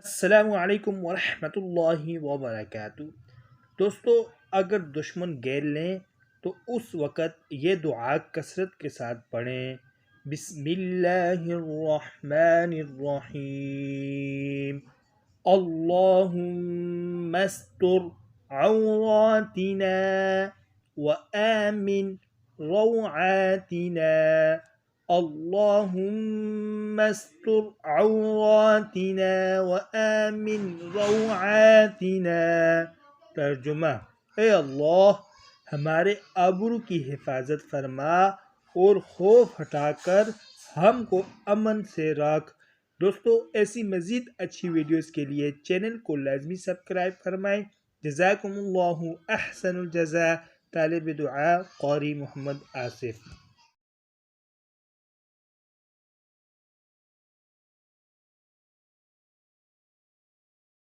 السلام علیکم ورحمۃ اللہ وبرکاتہ۔ دوستو، اگر دشمن گھیر لیں تو اس وقت یہ دعا کثرت کے ساتھ پڑھیں۔ بسم اللہ الرحمن الرحیم۔ اللہم استر عوراتنا وآمن روعاتنا۔ اللہم استر عوراتنا وآمن روعاتنا۔ ترجمہ: اے اللہ، ہمارے آبرو کی حفاظت فرما اور خوف ہٹا کر ہم کو امن سے رکھ۔ دوستو، ایسی مزید اچھی ویڈیوز کے لیے چینل کو لازمی سبسکرائب فرمائیں۔ جزاکم اللہ احسن الجزاء۔ طالب دعا قاری محمد آصف۔